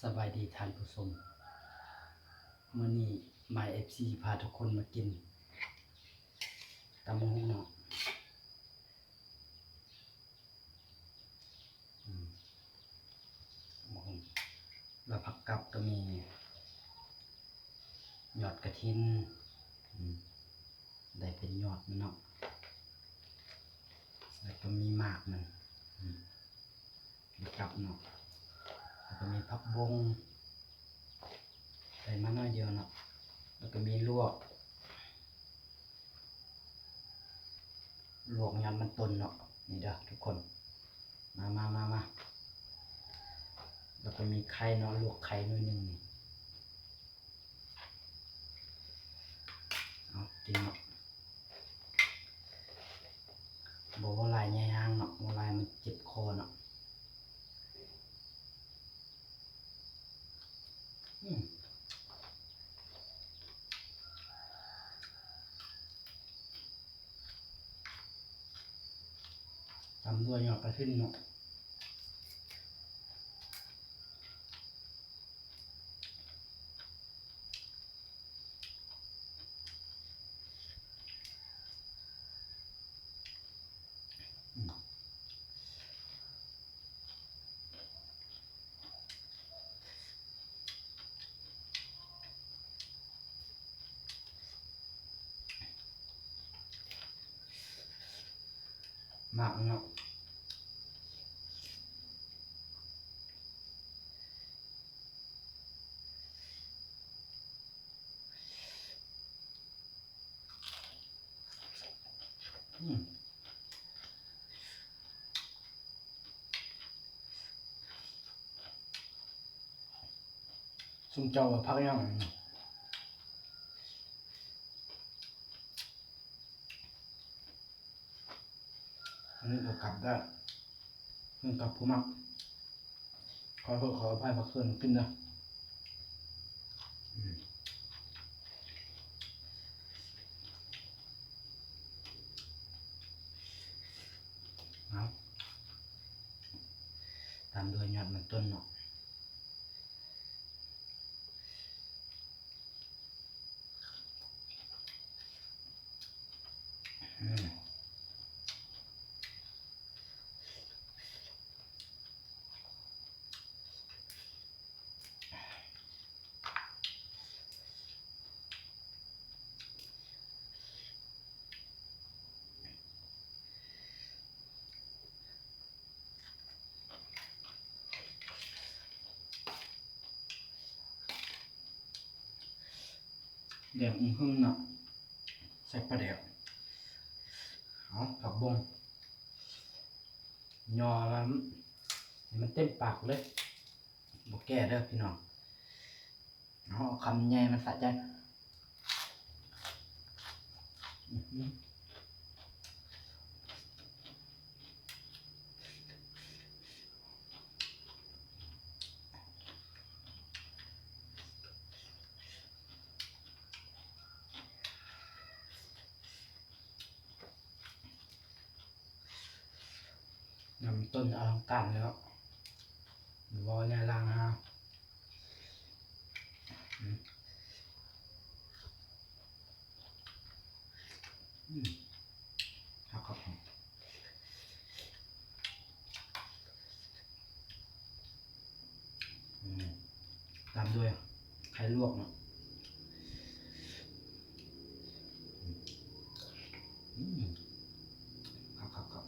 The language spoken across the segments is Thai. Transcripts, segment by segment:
สบายดีท่านผู้ชมมื้อนี้My FC พาทุกคนมากินตำบักหุ่งเนาะตำบักหุ่งแล้วผักกับก็มียอดกระถินได้เป็นยอดมันเนาะแล้วก็มีหมากมันมีกับเนาะแล้วก็มีผักบงใส่มาน้อยเดียวเนาะแล้วก็มีลวกยำมันต้นเนาะนี่เด้อทุกคนมาแล้วก็มีไข่เนาะลวกไข่หน่อยนึงนี่เอากินเนาะบอกว่าลายใหญ่ห้างเนาะว่าลายมันเจ็บคอเนาะตำด้วยยอดกระถินเนาะมากเนาะซุ่มเจ้าพักยังอันนี้ก็กลับได้เพิ่งกลับผู้มักขออภัยพักเพื่อนกินนะเอาตามด้วยยอดมันต้นเนาะเดี๋ยวหึ่งเนาะใส่ปลาแดกเอาผักบงยอแล้วมันเต็มปากเลยบอกแก่เด้อพี่น้องเอาคำใหญ่มันสะใจนำต้นอลังการแล้ววอลเนี่ยล่างฮะครับตามด้วยไข่ลวกเนาะครับครับ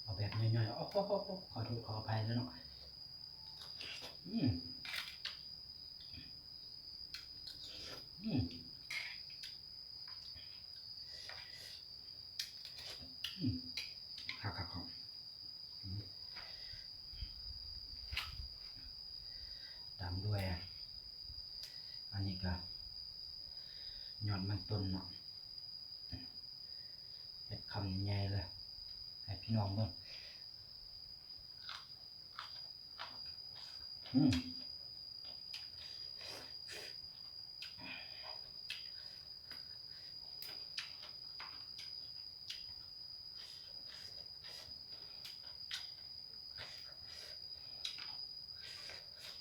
เอาแบบย่อยๆขอโทษขออภัยแล้วเนาะครับตามด้วยอันนี้ก็ยอดมันต้นเนาะเห็ดคำใหญ่เลยให้พี่น้องเบิ่ง อืม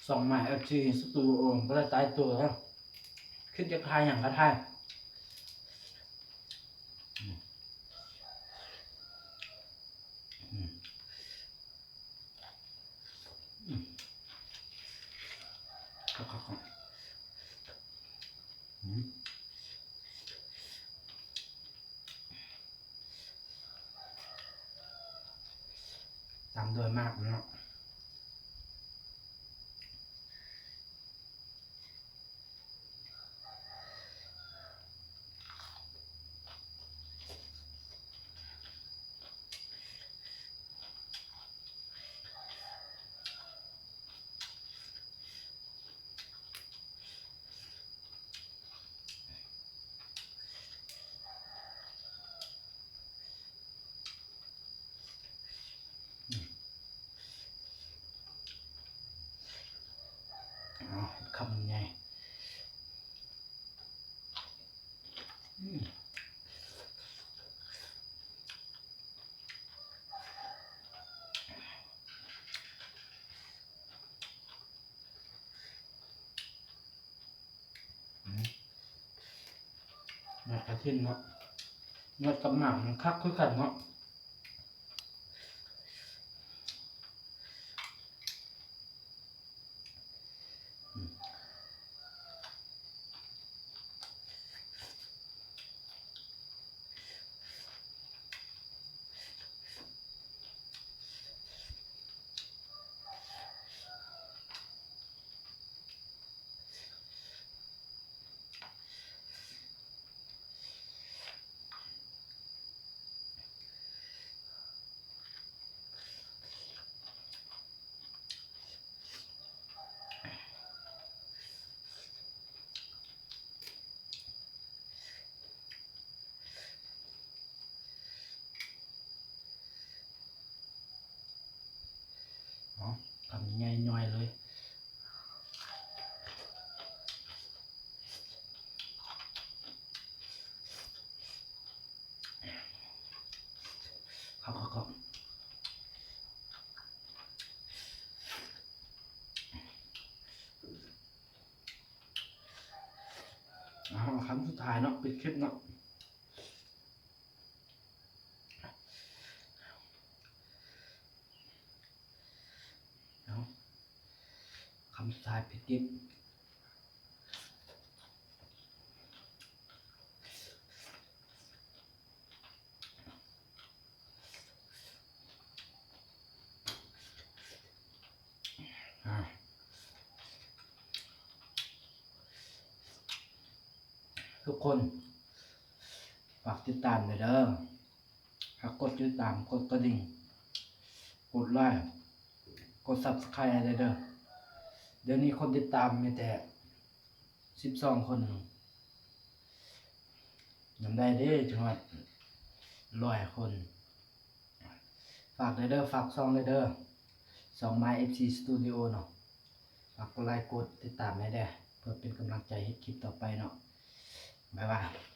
ส่องใหม่เอฟซีสตูดิโอก็ได้ตายตัวแล้วคิดจะทายอย่างก็ทายครับตามโดยมากเนาะคำไงเนื้อกระทินเนาะเนื้อกับหนังมันคักคือกันเนาะคำง่ายย่อยเลยครับคำสุดท้ายเนาะปิดคลิปเนาะคำสุดท้ายปิดคลิปทุกคนฝากติดตามเลยเด้อฝากกดติดตามกดกระดิ่งกดไลค์กด Subscribe อะไรเด้อเดี๋ยวนี้คนติดตามมีแต่12 คนยังได้เด้จังหวัด100 คนฝากเลยเด้อฝากซองเลยเด้อซอง My FC Studio เนาะฝากกดไลค์กดติดตามให้ได้เพื่อเป็นกำลังใจให้คลิปต่อไปเนาะบ๊ายบาย